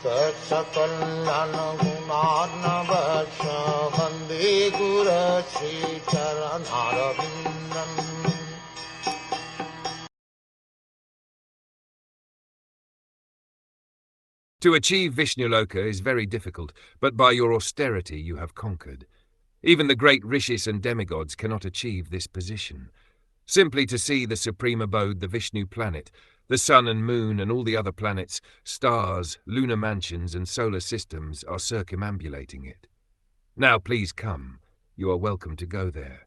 Saksakallan gunarnavasya Vande Guru Sri Charanarabindam. To achieve Vishnuloka is very difficult, but by your austerity you have conquered. Even the great rishis and demigods cannot achieve this position. Simply to see the supreme abode, the Vishnu planet, the sun and moon and all the other planets, stars, lunar mansions and solar systems are circumambulating it. Now please come. You are welcome to go there.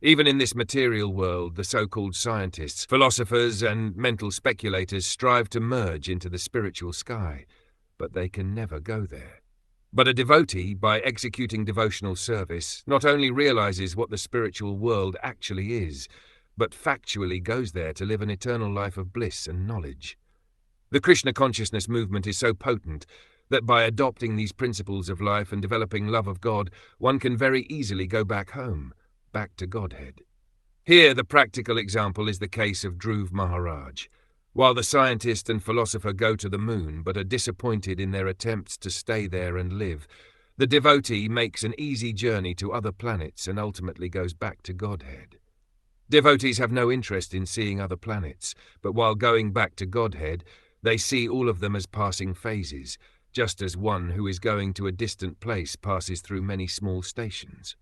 Even in this material world, the so-called scientists, philosophers and mental speculators strive to merge into the spiritual sky, but they can never go there. But a devotee, by executing devotional service, not only realizes what the spiritual world actually is, but factually goes there to live an eternal life of bliss and knowledge. The Krishna consciousness movement is so potent that by adopting these principles of life and developing love of God, one can very easily go back home, back to Godhead. Here the practical example is the case of Dhruv Maharaj. While the scientist and philosopher go to the moon but are disappointed in their attempts to stay there and live, the devotee makes an easy journey to other planets and ultimately goes back to Godhead. Devotees have no interest in seeing other planets, but while going back to Godhead, they see all of them as passing phases, just as one who is going to a distant place passes through many small stations.